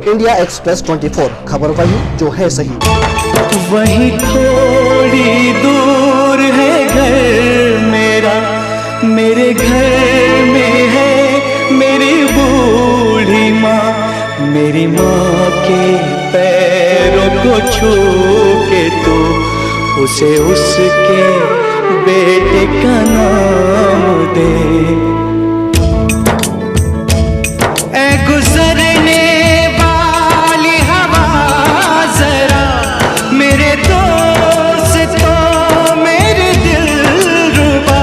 India express 24, खबर वही जो है सही। वही थोड़ी दूर है घर मेरा, मेरे घर में है मेरी बूढ़ी माँ। मेरी माँ के पैरों को छू के तू उसे उसके बेटे का नाम दे। गुजरने वाली हवा जरा मेरे दोस्तों मेरे दिलरुबा,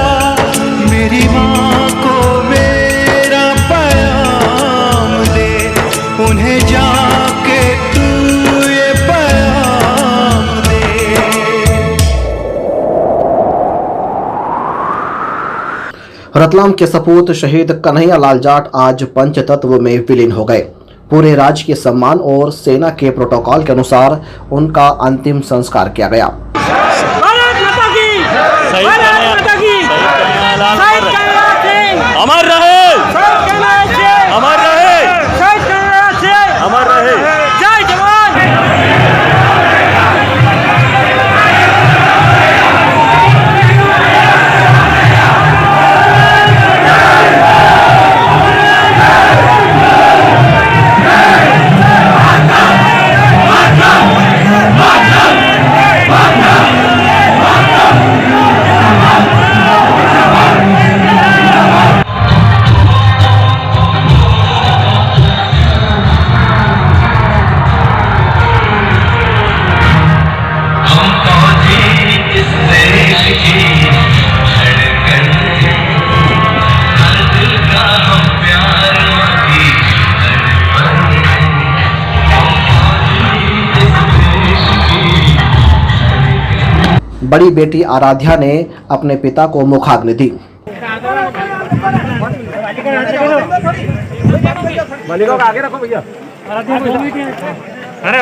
मेरी माँ को मेरा पैगाम दे, उन्हें जाके तू ये पैगाम दे। रतलाम के सपूत शहीद कन्हैया लाल जाट आज पंचतत्व में विलीन हो गए। पूरे राजकीय सम्मान और सेना के प्रोटोकॉल के अनुसार उनका अंतिम संस्कार किया गया। अमर रहे, अमर रहे, अमर रहे। जय जवान। बड़ी बेटी आराध्या ने अपने पिता को मुखाग्नि दी। आगे रखो भैया। अरे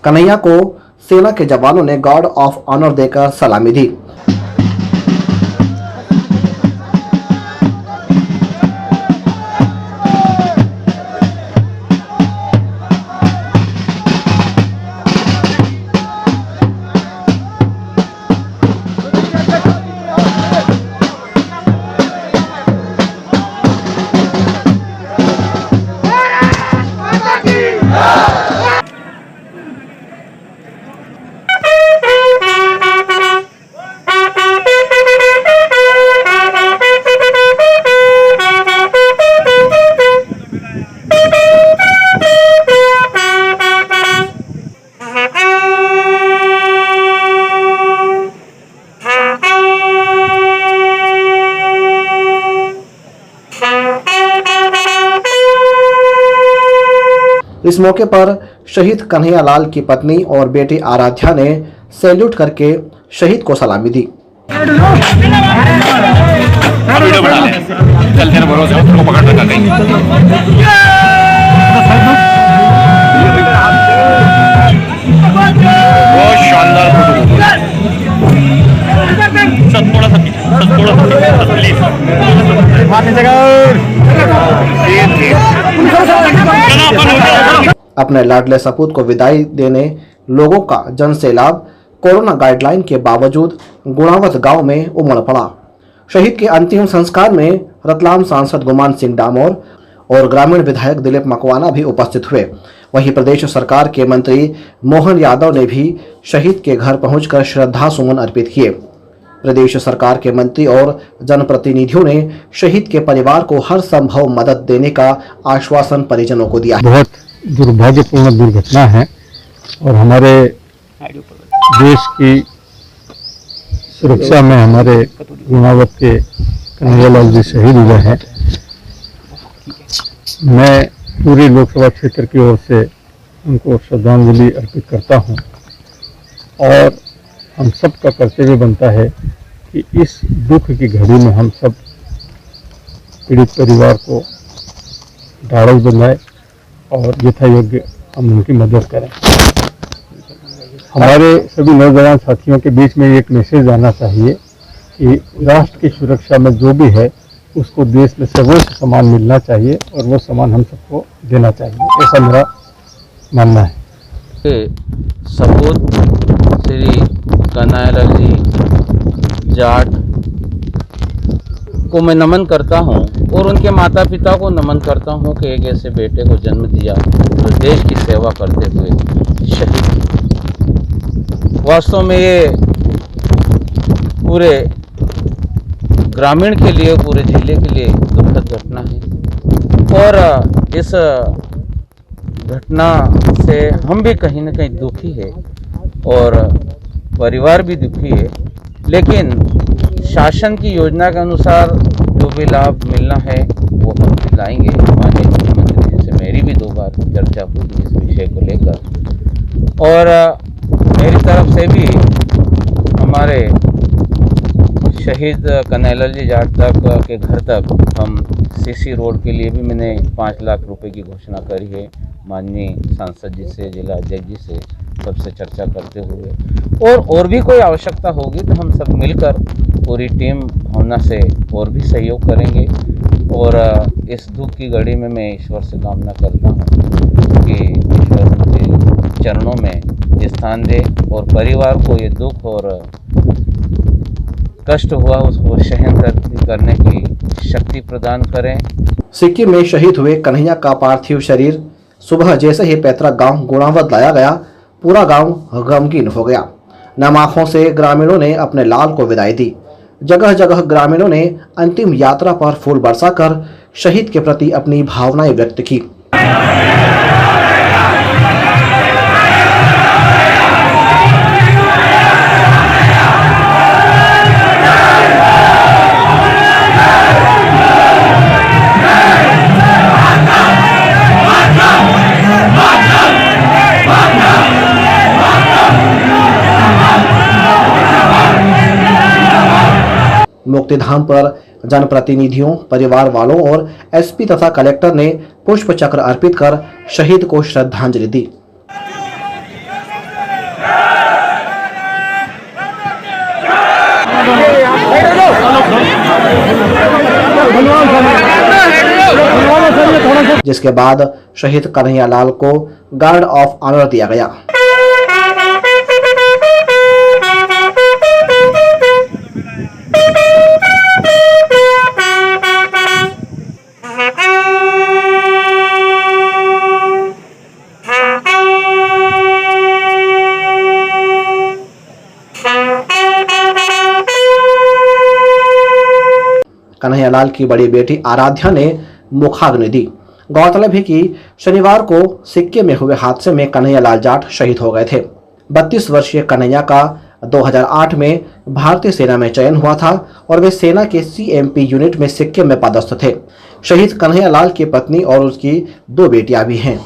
कन्हैया को सेना के जवानों ने गार्ड ऑफ ऑनर देकर सलामी दी। इस मौके पर शहीद कन्हैया लाल की पत्नी और बेटी आराध्या ने सैल्यूट करके शहीद को सलामी दी। अपने लाडले सपूत को विदाई देने लोगों का जन सैलाब कोरोना गाइडलाइन के बावजूद गुणावत गांव में उमड़ पड़ा। शहीद के अंतिम संस्कार में रतलाम सांसद गुमान सिंह डामोर और ग्रामीण विधायक दिलीप मकवाना भी उपस्थित हुए। वहीं प्रदेश सरकार के मंत्री मोहन यादव ने भी शहीद के घर पहुंचकर श्रद्धा सुमन अर्पित किए। प्रदेश सरकार के मंत्री और जनप्रतिनिधियों ने शहीद के परिवार को हर संभव मदद देने का आश्वासन परिजनों को दिया। बहुत दुर्भाग्यपूर्ण दुर्घटना है और हमारे देश की सुरक्षा में हमारे गुणावत के कन्हैया लाल जी शहीद हुए हैं। मैं पूरी लोकसभा क्षेत्र की ओर से उनको श्रद्धांजलि अर्पित करता हूं और हम सब का कर्तव्य बनता है कि इस दुख की घड़ी में हम सब पीड़ित परिवार को ढाढ़स बंधाएं और यथायोग्य हम उनकी मदद करें। हमारे सभी नौजवान साथियों के बीच में एक मैसेज आना चाहिए कि राष्ट्र की सुरक्षा में जो भी है उसको देश में सर्वोच्च सम्मान मिलना चाहिए और वो सम्मान हम सबको देना चाहिए, ऐसा मेरा मानना है। के सपूत श्री कन्हैयालाल जी जाट को मैं नमन करता हूं और उनके माता पिता को नमन करता हूं कि एक ऐसे बेटे को जन्म दिया जो देश की सेवा करते हुए शहीद। वास्तव में ये पूरे ग्रामीण के लिए, पूरे जिले के लिए दुखद घटना है और इस घटना से हम भी कहीं न कहीं दुखी है और परिवार भी दुखी है। लेकिन शासन की योजना के अनुसार जो भी लाभ मिलना है वो हम दिलाएंगे। माननीय मुख्यमंत्री जी से मेरी भी 2 बार चर्चा हुई इस विषय को लेकर और मेरी तरफ से भी हमारे शहीद कन्हैयालाल जी जाट तक के घर तक हम सीसी रोड के लिए भी मैंने 5 लाख रुपए की घोषणा करी है। माननीय सांसद जी से, जिला अध्यक्ष जी से सबसे चर्चा करते हुए और भी कोई आवश्यकता होगी तो हम सब मिलकर पूरी टीम भावना से और भी सहयोग करेंगे। और इस दुख की घड़ी में मैं ईश्वर से कामना करता हूँ कि ईश्वर मुझे चरणों में स्थान दे और परिवार को ये दुख और कष्ट हुआ उसको सहन करने की शक्ति प्रदान करें। सिक्किम में शहीद हुए कन्हैया का पार्थिव शरीर सुबह जैसे ही पैतृक गांव गुणावत लाया गया, पूरा गांव गमगीन हो गया। नम आंखों से ग्रामीणों ने अपने लाल को विदाई दी। जगह जगह ग्रामीणों ने अंतिम यात्रा पर फूल बरसाकर शहीद के प्रति अपनी भावनाएं व्यक्त की। मुक्तिधाम पर जनप्रतिनिधियों, परिवार वालों और एसपी तथा कलेक्टर ने पुष्प चक्र अर्पित कर शहीद को श्रद्धांजलि दी। जिसके बाद शहीद कन्हैयालाल को गार्ड ऑफ ऑनर दिया गया। कन्हैयालाल की बड़ी बेटी आराध्या ने मुखाग्नि दी। गौरतलब है कि शनिवार को सिक्किम में हुए हादसे में कन्हैयालाल जाट शहीद हो गए थे। 32 वर्षीय कन्हैया का 2008 में भारतीय सेना में चयन हुआ था और वे सेना के CMP यूनिट में सिक्किम में पदस्थ थे। शहीद कन्हैयालाल की पत्नी और उसकी 2 बेटियां भी हैं।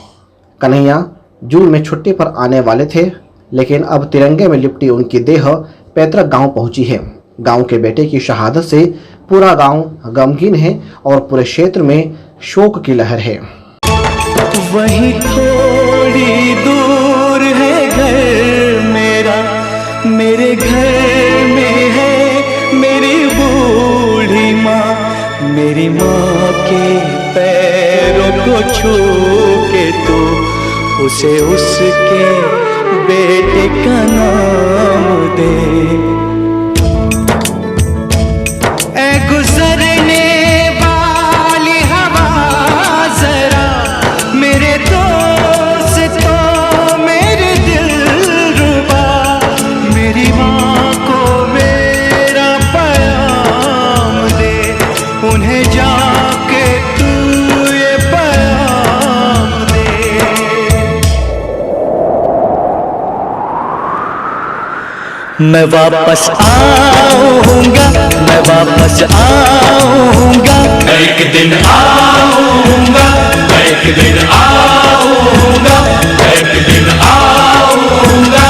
कन्हैया जून में छुट्टी पर आने वाले थे, लेकिन अब तिरंगे में लिपटी उनकी देह पैतृक गांव पहुंची है। गांव के बेटे की शहादत से पूरा गांव गमगीन है और पूरे क्षेत्र में शोक की लहर है। वहीं थोड़ी दूर है घर मेरा, मेरे घर में है मेरी बूढ़ी माँ। मेरी माँ के पैरों को छू के तो उसे उसके बेटे का नाम दे। गुजरने वाली हवा जरा मेरे दोस्तों, मेरे दिलरुबा, मेरी माँ को मेरा पैगाम दे। उन्हें जाके तू ये पैगाम दे। मैं वापस आऊंगा, मैं वापस आऊंगा, एक दिन आऊंगा, एक दिन आऊंगा, एक दिन आऊंगा,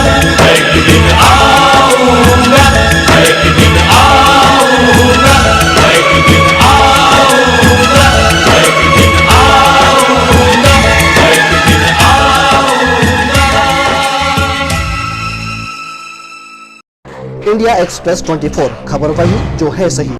एक दिन आऊंगा, एक दिन आऊंगा, एक दिन आऊंगा, एक दिन आऊंगा, एक दिन आऊंगा। 20 इंडिया एक्सप्रेस 24, खबर वही जो है सही।